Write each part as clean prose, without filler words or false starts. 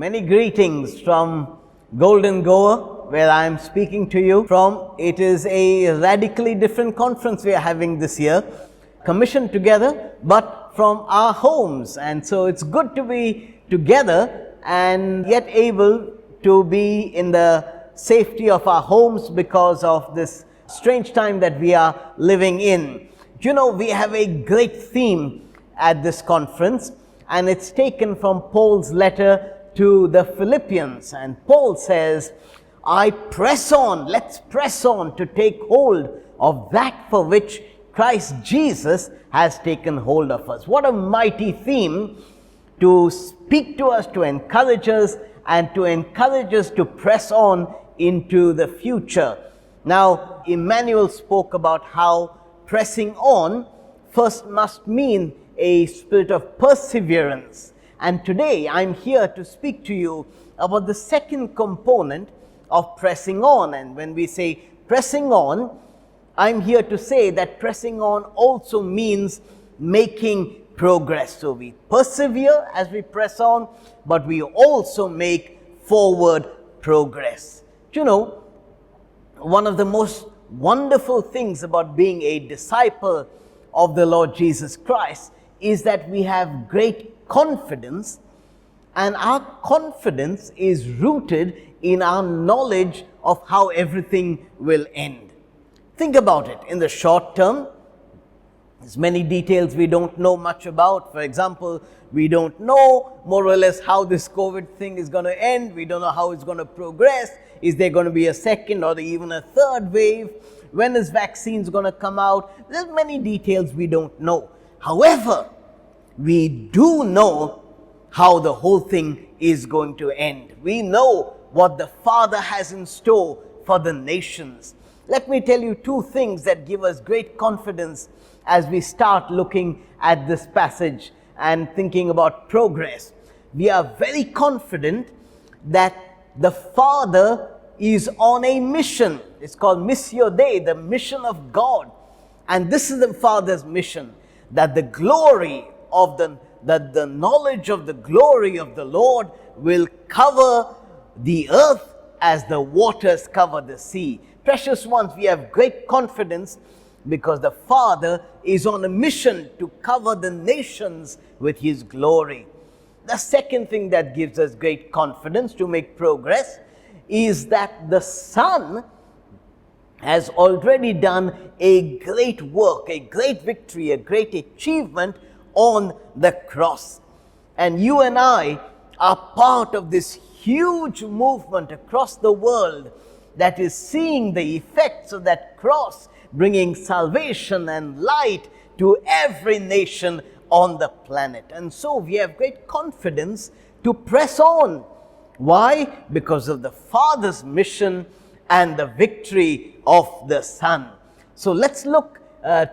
Many greetings from Golden Goa, where I am speaking to you from. It is a radically different conference we are having this year, commissioned together, but from our homes. And so it's good to be together and yet able to be in the safety of our homes because of this strange time that we are living in. You know, we have a great theme at this conference, and it's taken from Paul's letter to the Philippians. And Paul says, I press on, let's press on to take hold of that for which Christ Jesus has taken hold of us. What a mighty theme to speak to us, to encourage us, and to encourage us to press on into the future. Now, Emmanuel spoke about how pressing on first must mean a spirit of perseverance. And today I'm here to speak to you about the second component of pressing on. And when we say pressing on, I'm here to say that pressing on also means making progress. So we persevere as we press on, but we also make forward progress. You know, one of the most wonderful things about being a disciple of the Lord Jesus Christ is that we have great confidence, and our confidence is rooted in our knowledge of how everything will end. Think about it. In the short term, there's many details we don't know much about. For example, we don't know more or less how this COVID thing is going to end. We don't know how it's going to progress. Is there going to be a second or even a third wave? When is vaccines going to come out? There's many details we don't know. However, we do know how the whole thing is going to end. We know what the Father has in store for the nations. Let me tell you two things that give us great confidence as we start looking at this passage and thinking about progress. We are very confident that the Father is on a mission. It's called Missio Dei, the mission of God. And this is the Father's mission, that the glory of the knowledge of the glory of the Lord will cover the earth as the waters cover the sea. Precious ones, we have great confidence because the Father is on a mission to cover the nations with His glory. The second thing that gives us great confidence to make progress is that the Son has already done a great work, a great victory, a great achievement on the cross. And you and I are part of this huge movement across the world that is seeing the effects of that cross, bringing salvation and light to every nation on the planet. And so we have great confidence to press on. Why? Because of the Father's mission and the victory of the Son. So let's look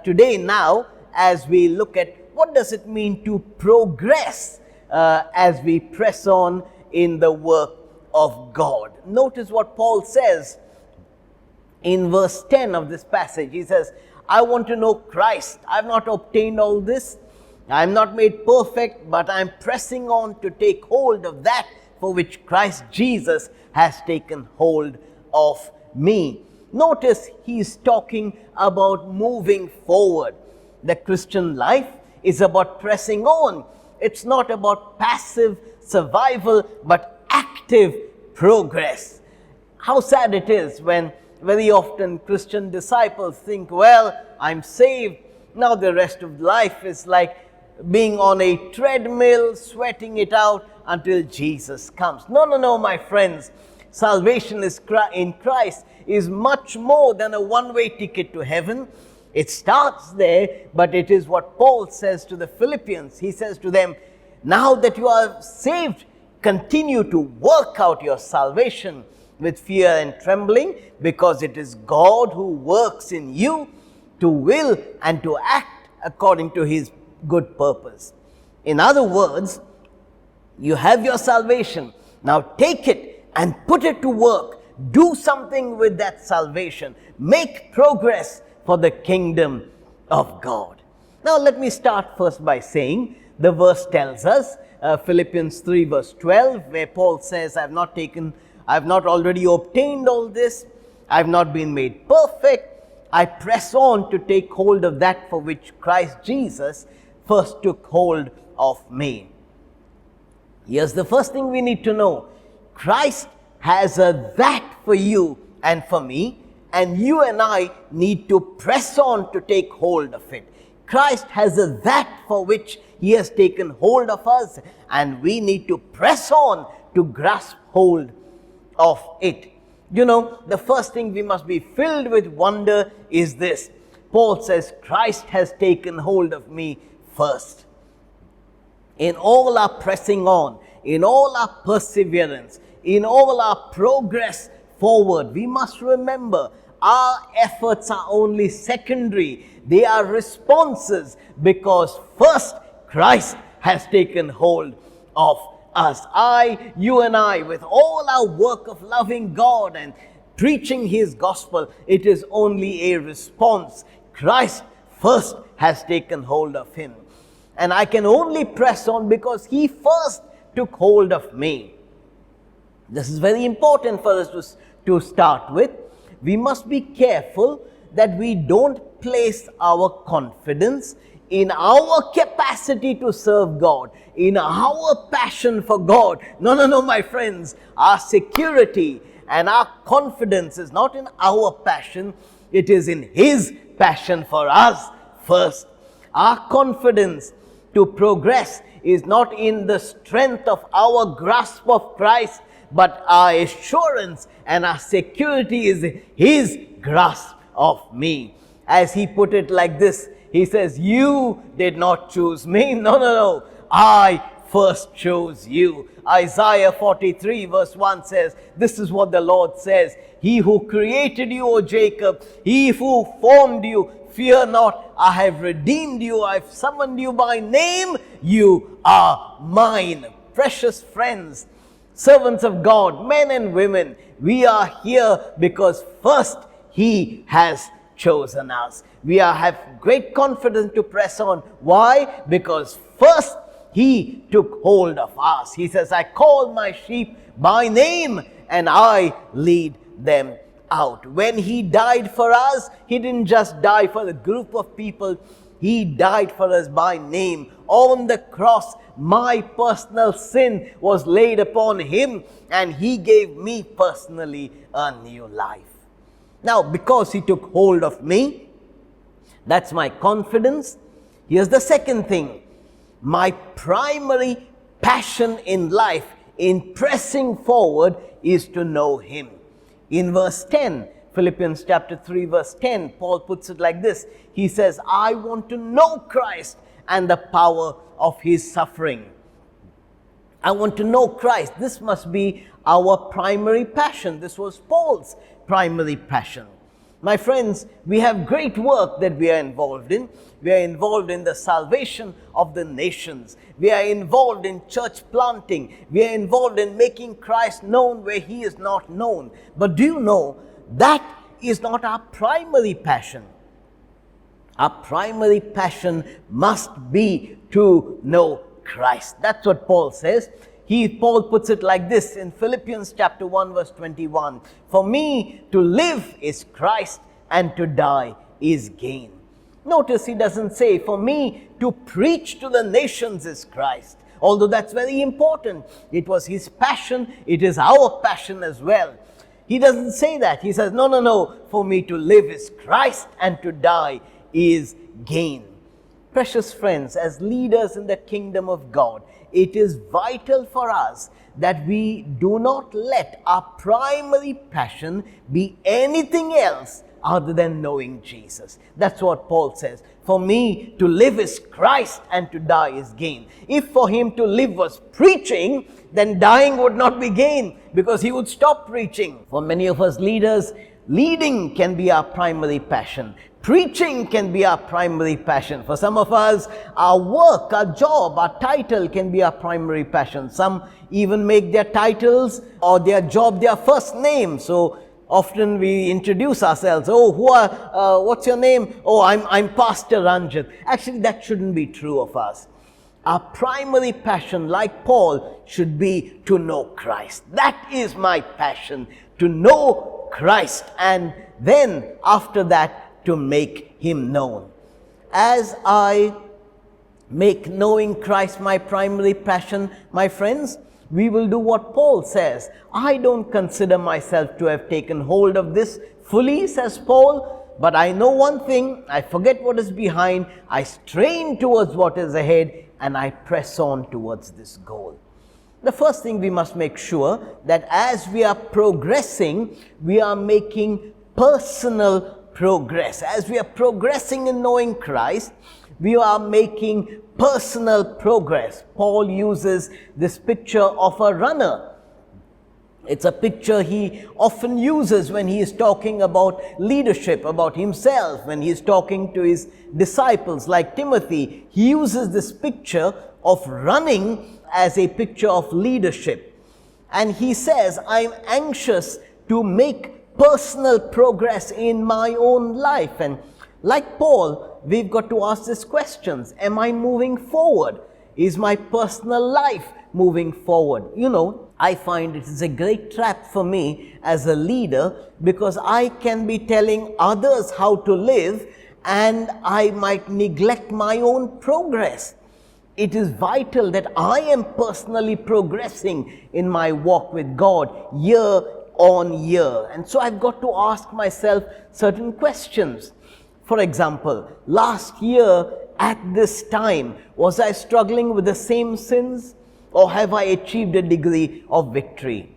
today now as we look at what does it mean to progress as we press on in the work of God. Notice what Paul says in verse 10 of this passage. He says, I want to know Christ. I've not obtained all this. I'm not made perfect, but I'm pressing on to take hold of that for which Christ Jesus has taken hold of me. Notice he's talking about moving forward. The Christian life is about pressing on. It's not about passive survival, but active progress. How sad it is when very often Christian disciples think, well, I'm saved. Now the rest of life is like being on a treadmill, sweating it out until Jesus comes. No, my friends. Salvation in Christ is much more than a one-way ticket to heaven. It starts there, but it is what Paul says to the Philippians. He says to them, now that you are saved, continue to work out your salvation with fear and trembling, because it is God who works in you to will and to act according to His good purpose. In other words, you have your salvation. Now take it and put it to work. Do something with that salvation. Make progress for the kingdom of God. Now let me start first by saying the verse tells us Philippians 3 verse 12, where Paul says, I have not already obtained all this, I have not been made perfect, I press on to take hold of that for which Christ Jesus first took hold of me. Here's the first thing we need to know. Christ has a that for you and for me, and you and I need to press on to take hold of it. Christ has a that for which He has taken hold of us, and we need to press on to grasp hold of it. You know, the first thing we must be filled with wonder is this. Paul says, Christ has taken hold of me first. In all our pressing on, in all our perseverance, in all our progress forward, we must remember our efforts are only secondary. They are responses, because first Christ has taken hold of us. You and I, with all our work of loving God and preaching His gospel, it is only a response. Christ first has taken hold of Him. And I can only press on because He first took hold of me. This is very important for us to start with. We must be careful that we don't place our confidence in our capacity to serve God, in our passion for God. No, my friends. Our security and our confidence is not in our passion. It is in His passion for us first. Our confidence to progress is not in the strength of our grasp of Christ, but our assurance and our security is His grasp of me. As He put it like this, He says, you did not choose me. No. I first chose you. Isaiah 43 verse 1 says, this is what the Lord says. He who created you, O Jacob, He who formed you, fear not. I have redeemed you. I have summoned you by name. You are mine. Precious friends, servants of God, men and women, we are here because first He has chosen us. We have great confidence to press on. Why? Because first He took hold of us. He says, I call my sheep by name and I lead them out. When He died for us, He didn't just die for the group of people. He died for us by name. On the cross, my personal sin was laid upon Him, and He gave me personally a new life. Now, because He took hold of me, that's my confidence. Here's the second thing. My primary passion in life, in pressing forward, is to know Him. In verse 10, Philippians chapter 3 verse 10, Paul puts it like this. He says, I want to know Christ and the power of His suffering. I want to know Christ. This must be our primary passion. This was Paul's primary passion. My friends, we have great work that we are involved in. We are involved in the salvation of the nations. We are involved in church planting. We are involved in making Christ known where He is not known. But do you know, that is not our primary passion. Our primary passion must be to know Christ. That's what Paul says. Paul puts it like this in Philippians chapter 1 verse 21. For me to live is Christ and to die is gain. Notice he doesn't say, for me to preach to the nations is Christ. Although that's very important. It was his passion. It is our passion as well. He doesn't say that. He says, no. For me to live is Christ and to die is gain. Precious friends, as leaders in the kingdom of God, it is vital for us that we do not let our primary passion be anything else other than knowing Jesus. That's what Paul says. For me to live is Christ and to die is gain. If for him to live was preaching, then dying would not be gain, because he would stop preaching. For many of us leaders, leading can be our primary passion. Preaching can be our primary passion. For some of us, our work, our job, our title can be our primary passion. Some even make their titles or their job their first name. So often we introduce ourselves. What's your name? I'm Pastor Ranjit. Actually, that shouldn't be true of us. our primary passion, like Paul, should be to know Christ. That is my passion, to know Christ, and then after that to make Him known. As I make knowing Christ my primary passion, my friends, we will do what Paul says. I don't consider myself to have taken hold of this fully, says Paul, but I know one thing, I forget what is behind, I strain towards what is ahead, and I press on towards this goal. The first thing we must make sure that as we are progressing, we are making personal progress. As we are progressing in knowing Christ, we are making personal progress. Paul uses this picture of a runner. It's a picture he often uses when he is talking about leadership, about himself, when he is talking to his disciples like Timothy. He uses this picture of running as a picture of leadership. And he says, I'm anxious to make personal progress in my own life. And like Paul, we've got to ask these questions. Am I moving forward? Is my personal life moving forward? You know, I find it is a great trap for me as a leader, because I can be telling others how to live and I might neglect my own progress. It is vital that I am personally progressing in my walk with God year on year. And so I've got to ask myself certain questions. For example, last year at this time, was I struggling with the same sins, or have I achieved a degree of victory?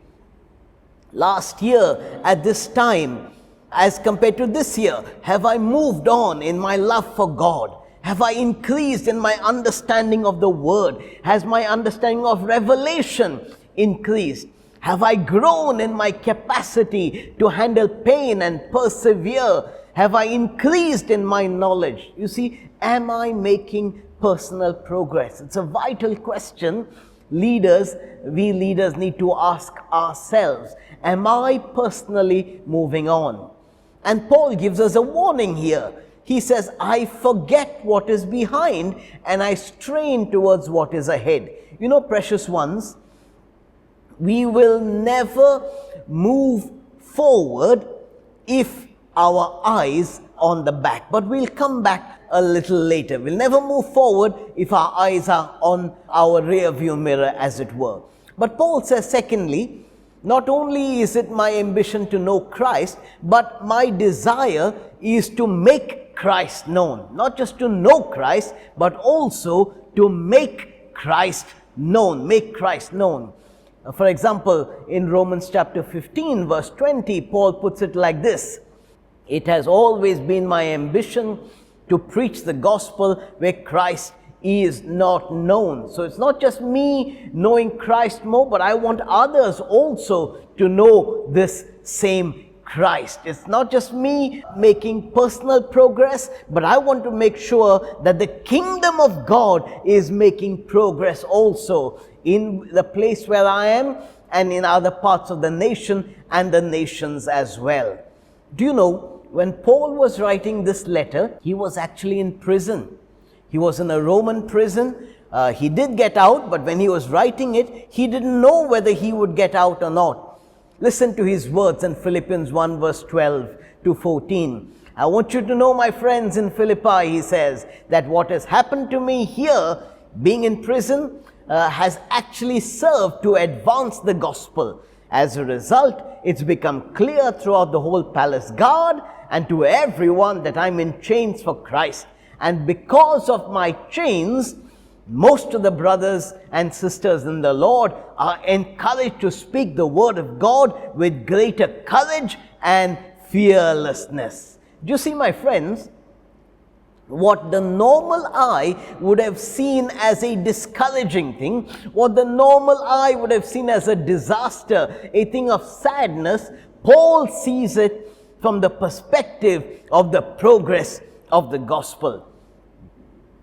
Last year at this time, as compared to this year, have I moved on in my love for God? Have I increased in my understanding of the Word? Has my understanding of revelation increased? Have I grown in my capacity to handle pain and persevere? Have I increased in my knowledge? You see, am I making personal progress? It's a vital question we leaders need to ask ourselves. Am I personally moving on? And Paul gives us a warning here. He says, I forget what is behind and I strain towards what is ahead. You know, precious ones, we will never move forward if our eyes on the back. But we'll come back a little later. We'll never move forward if our eyes are on our rear view mirror, as it were. But Paul says, secondly, not only is it my ambition to know Christ, but my desire is to make Christ known. Not just to know Christ, but also to make Christ known. Make Christ known. For example, in Romans chapter 15, verse 20, Paul puts it like this. It has always been my ambition to preach the gospel where Christ is not known. So it's not just me knowing Christ more, but I want others also to know this same Christ. It's not just me making personal progress, but I want to make sure that the kingdom of God is making progress also in the place where I am and in other parts of the nation and the nations as well. Do you know, when Paul was writing this letter, he was actually in prison. He was in a Roman prison. He did get out, but when he was writing it, he didn't know whether he would get out or not. Listen to his words in Philippians 1 verse 12 to 14. I want you to know, my friends, in Philippi, he says, that what has happened to me here, being in prison, has actually served to advance the gospel. As a result, it's become clear throughout the whole palace guard and to everyone that I'm in chains for Christ. And because of my chains, most of the brothers and sisters in the Lord are encouraged to speak the word of God with greater courage and fearlessness. Do you see, my friends, what the normal eye would have seen as a discouraging thing, what the normal eye would have seen as a disaster, a thing of sadness, Paul sees it from the perspective of the progress of the gospel.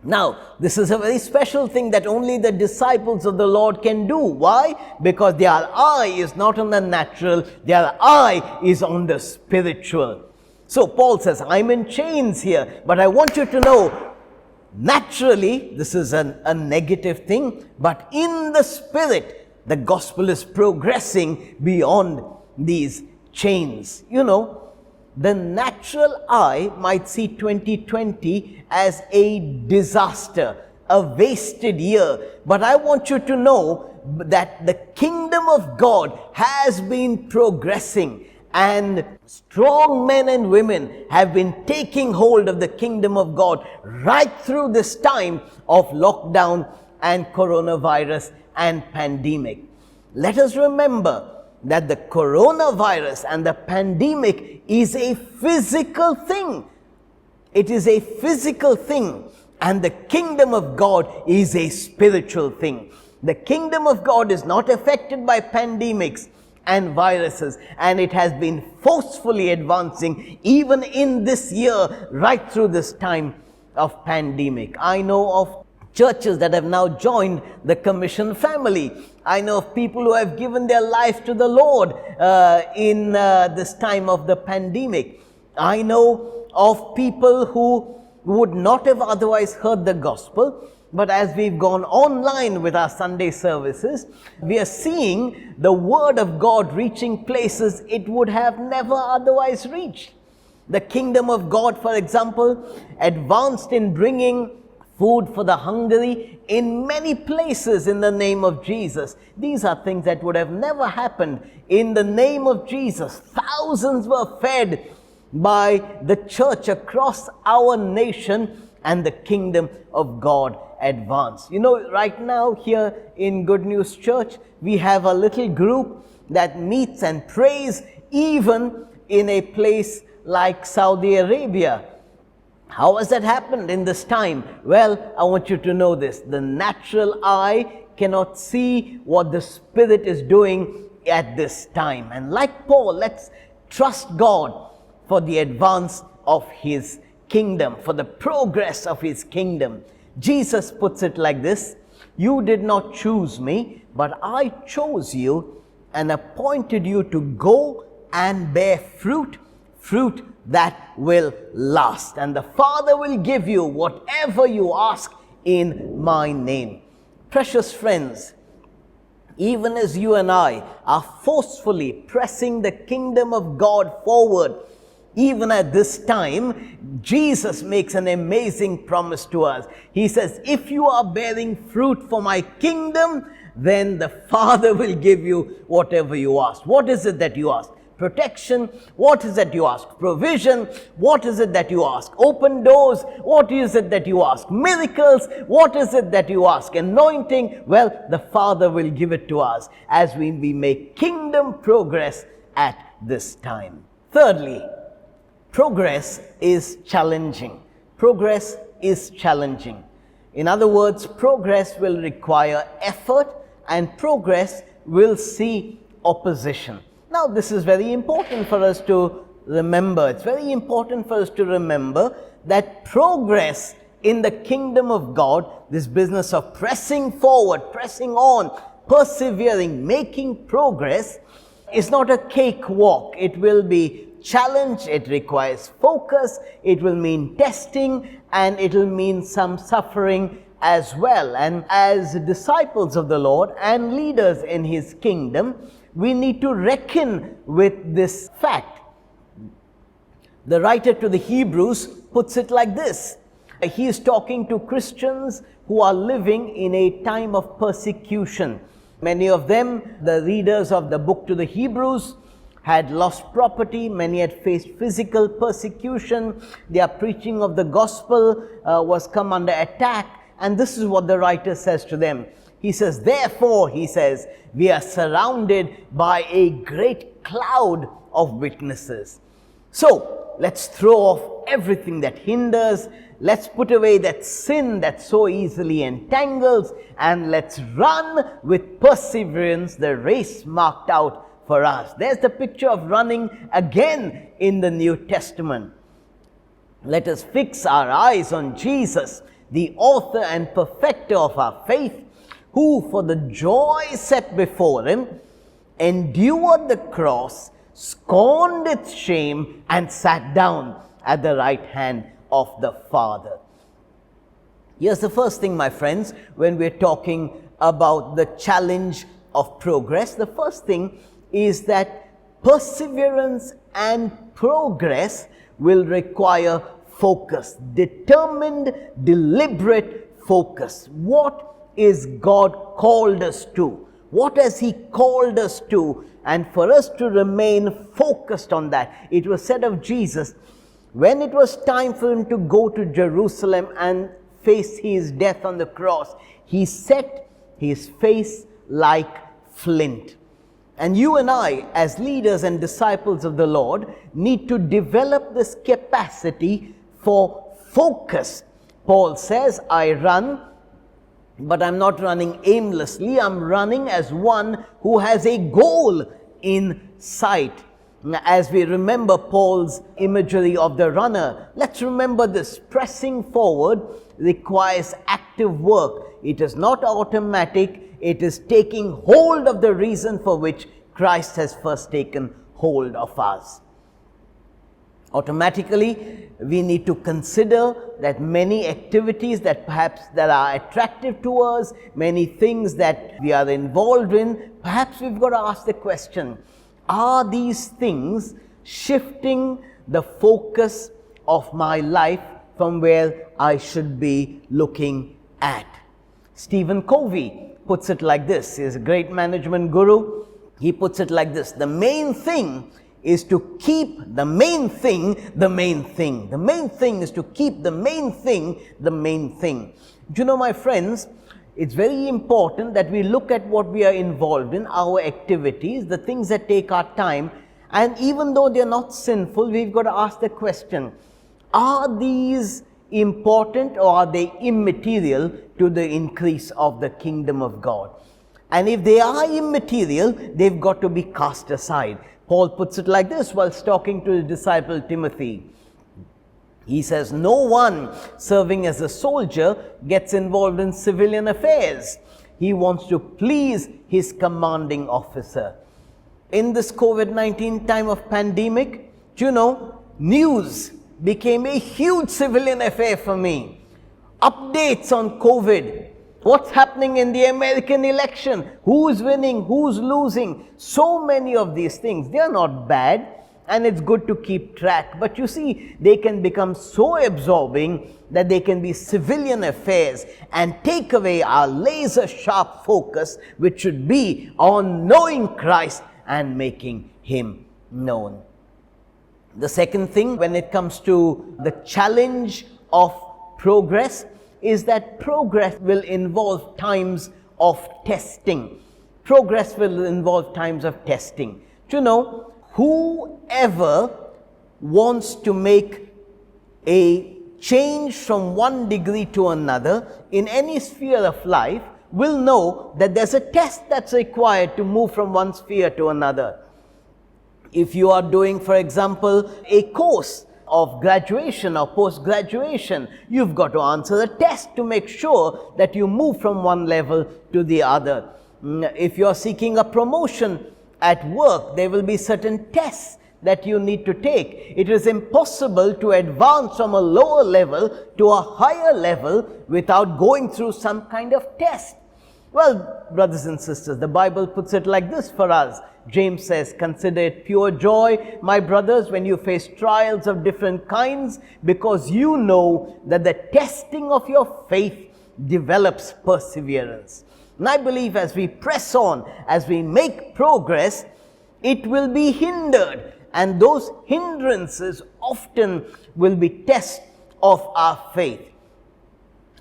Now, this is a very special thing that only the disciples of the Lord can do. Why? Because their eye is not on the natural, their eye is on the spiritual. So Paul says, I'm in chains here, but I want you to know Naturally, this is a negative thing, but in the spirit, the gospel is progressing beyond these chains. You know, the natural eye might see 2020 as a disaster, a wasted year. But I want you to know that the kingdom of God has been progressing, and strong men and women have been taking hold of the kingdom of God right through this time of lockdown and coronavirus and pandemic. Let us remember that the coronavirus and the pandemic is a physical thing. It is a physical thing, and the kingdom of God is a spiritual thing. The kingdom of God is not affected by pandemics and viruses, and it has been forcefully advancing even in this year, right through this time of pandemic. I know of churches that have now joined the Commission family. I know of people who have given their life to the Lord in this time of the pandemic. I know of people who would not have otherwise heard the gospel, but as we've gone online with our Sunday services, we are seeing the word of God reaching places it would have never otherwise reached. The kingdom of God, for example, advanced in bringing food for the hungry in many places in the name of Jesus. These are things that would have never happened in the name of Jesus. Thousands were fed by the church across our nation, and the kingdom of God advanced. You know, right now here in Good News Church, we have a little group that meets and prays even in a place like Saudi Arabia. How has that happened in this time? Well, I want you to know this. The natural eye cannot see what the Spirit is doing at this time. And like Paul, let's trust God for the advance of His kingdom, for the progress of His kingdom. Jesus puts it like this: "You did not choose me, but I chose you and appointed you to go and bear fruit, fruit that will last. And the Father will give you whatever you ask in my name." Precious friends, even as you and I are forcefully pressing the kingdom of God forward, even at this time, Jesus makes an amazing promise to us. He says, if you are bearing fruit for my kingdom, then the Father will give you whatever you ask. What is it that you ask? Protection. What is it you ask? Provision. What is it that you ask? Open doors. What is it that you ask? Miracles. What is it that you ask? Anointing. Well, the Father will give it to us as we make kingdom progress at this time. Thirdly, progress is challenging. Progress is challenging. In other words, progress will require effort, and progress will see opposition. Now, this is very important for us to remember. It's very important for us to remember that progress in the kingdom of God, this business of pressing forward, pressing on, persevering, making progress, is not a cakewalk. It will be challenge, it requires focus, it will mean testing, and it will mean some suffering as well. And as disciples of the Lord and leaders in His kingdom, we need to reckon with this fact. The writer to the Hebrews puts it like this. He is talking to Christians who are living in a time of persecution. Many of them, the readers of the book to the Hebrews, had lost property. Many had faced physical persecution. Their preaching of the gospel was come under attack. And this is what the writer says to them. He says, therefore, he says, we are surrounded by a great cloud of witnesses. So, let's throw off everything that hinders. Let's put away that sin that so easily entangles. And let's run with perseverance the race marked out for us. There's the picture of running again in the New Testament. Let us fix our eyes on Jesus, the author and perfecter of our faith, who for the joy set before Him endured the cross, scorned its shame, and sat down at the right hand of the Father. Here's the first thing, my friends, when we're talking about the challenge of progress. The first thing is that perseverance and progress will require focus, determined, deliberate focus. What is God called us to? What has He called us to? And for us to remain focused on that. It was said of Jesus, when it was time for Him to go to Jerusalem and face His death on the cross, He set His face like flint. And you and I, as leaders and disciples of the Lord, need to develop this capacity for focus. Paul says, I run, but I'm not running aimlessly. I'm running as one who has a goal in sight. As we remember Paul's imagery of the runner, let's remember this. Pressing forward requires active work. It is not automatic. It is taking hold of the reason for which Christ has first taken hold of us. Automatically, we need to consider that many activities that perhaps that are attractive to us, many things that we are involved in, perhaps we've got to ask the question, are these things shifting the focus of my life from where I should be looking at? Stephen Covey puts it like this. He's a great management guru. He puts it like this. The main thing is to keep the main thing the main thing. The main thing is to keep the main thing the main thing. Do you know, my friends, it's very important that we look at what we are involved in, our activities, the things that take our time, and even though they're not sinful, we've got to ask the question, are these important or are they immaterial to the increase of the kingdom of God? And if they are immaterial, they've got to be cast aside. Paul puts it like this while talking to his disciple Timothy. He says, no one serving as a soldier gets involved in civilian affairs. He wants to please his commanding officer. In this COVID-19 time of pandemic, do you know, news became a huge civilian affair for me. Updates on COVID. What's happening in the American election? Who's winning? Who's losing? So many of these things, they are not bad. And it's good to keep track. But you see, they can become so absorbing that they can be civilian affairs and take away our laser sharp focus, which should be on knowing Christ and making Him known. The second thing, when it comes to the challenge of progress, is that progress will involve times of testing. Progress will involve times of testing. Do you know, whoever wants to make a change from one degree to another in any sphere of life will know that there's a test that's required to move from one sphere to another. If you are doing, for example, a course of graduation or post-graduation, you've got to answer a test to make sure that you move from one level to the other. If you're seeking a promotion at work, there will be certain tests that you need to take. It is impossible to advance from a lower level to a higher level without going through some kind of test. Well, brothers and sisters, the Bible puts it like this for us. James says, consider it pure joy, my brothers, when you face trials of different kinds, because you know that the testing of your faith develops perseverance. And I believe as we press on, as we make progress, it will be hindered. And those hindrances often will be tests of our faith.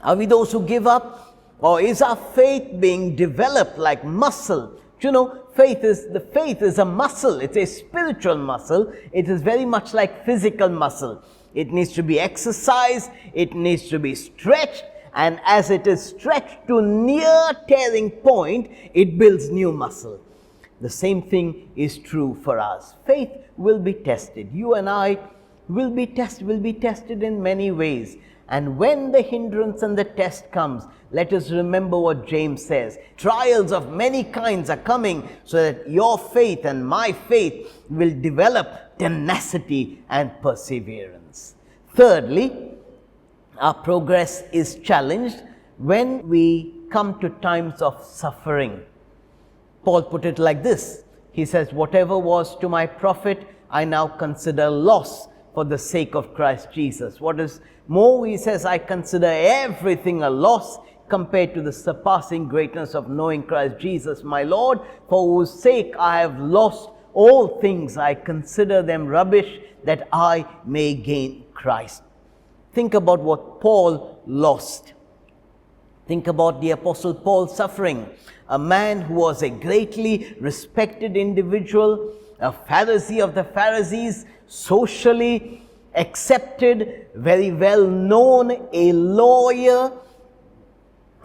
Are we those who give up? Or is our faith being developed like muscle? Do you know, faith is a muscle. It's a spiritual muscle. It is very much like physical muscle. It needs to be exercised. It needs to be stretched. And as it is stretched to near tearing point, it builds new muscle. The same thing is true for us. Faith will be tested. You and I will be tested in many ways. And when the hindrance and the test comes, let us remember what James says. Trials of many kinds are coming so that your faith and my faith will develop tenacity and perseverance. Thirdly, Our progress is challenged when we come to times of suffering. Paul put it like this. He says, whatever was to my profit, I now consider loss for the sake of Christ Jesus. What is more, he says, I consider everything a loss compared to the surpassing greatness of knowing Christ Jesus, my Lord, for whose sake I have lost all things. I consider them rubbish, that I may gain Christ. Think about what Paul lost. Think about the Apostle Paul's suffering. A man who was a greatly respected individual, a Pharisee of the Pharisees, socially accepted, very well known, a lawyer,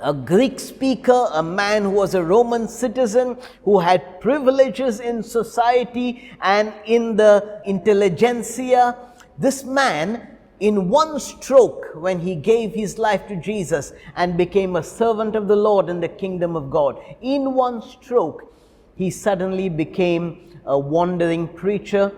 a Greek speaker, a man who was a Roman citizen, who had privileges in society and in the intelligentsia. This man, in one stroke, when he gave his life to Jesus and became a servant of the Lord in the kingdom of God, in one stroke, he suddenly became a wandering preacher.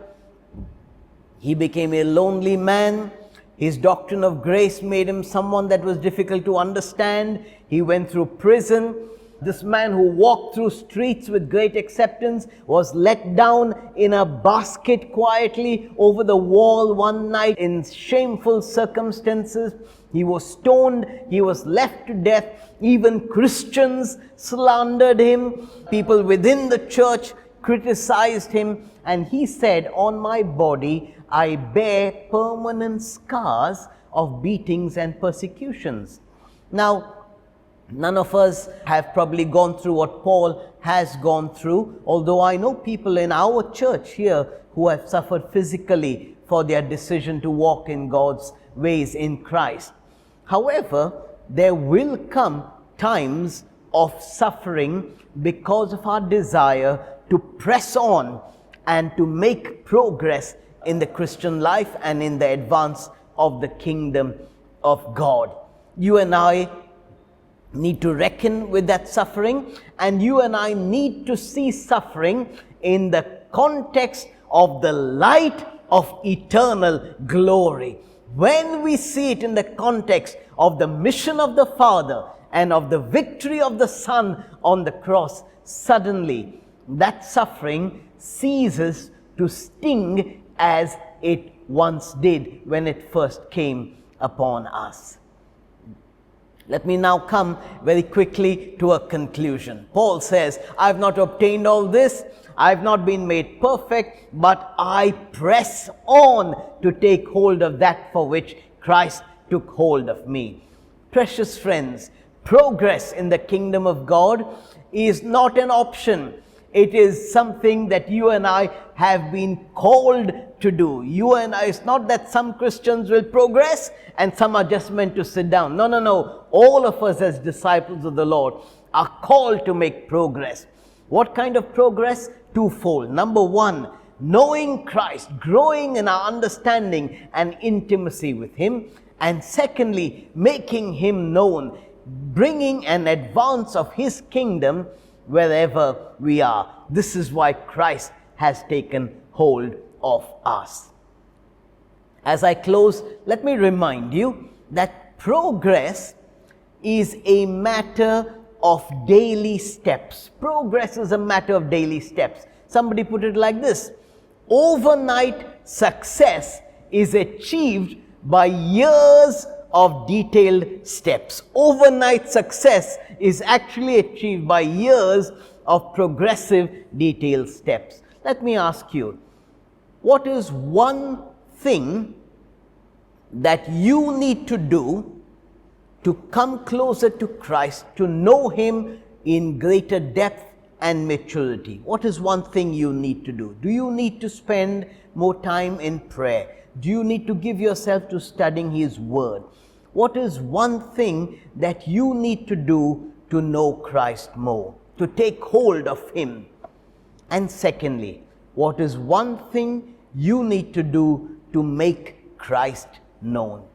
He became a lonely man. His doctrine of grace made him someone that was difficult to understand. He went through prison. This man who walked through streets with great acceptance was let down in a basket quietly over the wall one night in shameful circumstances. He was stoned. He was left to death. Even Christians slandered him. People within the church criticized him. And he said, on my body, I bear permanent scars of beatings and persecutions. Now, none of us have probably gone through what Paul has gone through, although I know people in our church here who have suffered physically for their decision to walk in God's ways in Christ. However, there will come times of suffering because of our desire to press on and to make progress in the Christian life and in the advance of the kingdom of God. You and I need to reckon with that suffering, and you and I need to see suffering in the context of the light of eternal glory. When we see it in the context of the mission of the Father and of the victory of the Son on the cross, suddenly that suffering ceases to sting as it once did when it first came upon us. Let me now come very quickly to a conclusion. Paul says, I've not obtained all this, I've not been made perfect, but I press on to take hold of that for which Christ took hold of me. Precious friends, progress in the kingdom of God is not an option. It is something that you and I have been called to do. You and I, it's not that some Christians will progress and some are just meant to sit down. No. All of us as disciples of the Lord are called to make progress. What kind of progress? Twofold. Number one, knowing Christ, growing in our understanding and intimacy with Him. And secondly, making Him known, bringing an advance of His kingdom wherever we are. This is why Christ has taken hold of us. As I close, let me remind you that progress is a matter of daily steps. Progress is a matter of daily steps. Somebody put it like this: overnight success is achieved by years of detailed steps. Overnight success is actually achieved by years of progressive detailed steps. Let me ask you, what is one thing that you need to do to come closer to Christ, to know Him in greater depth and maturity? What is one thing you need to do? Do you need to spend more time in prayer? Do you need to give yourself to studying His Word? What is one thing that you need to do to know Christ more, to take hold of Him? And secondly, what is one thing you need to do to make Christ known?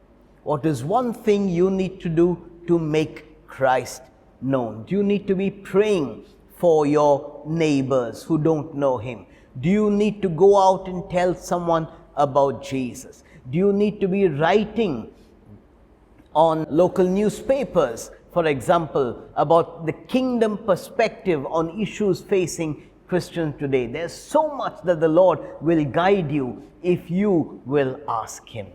What is one thing you need to do to make Christ known? Do you need to be praying for your neighbors who don't know Him? Do you need to go out and tell someone about Jesus? Do you need to be writing on local newspapers, for example, about the kingdom perspective on issues facing Christians today. There's so much that the Lord will guide you if you will ask Him.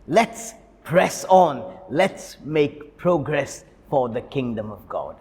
Let's press on. Let's make progress for the kingdom of God.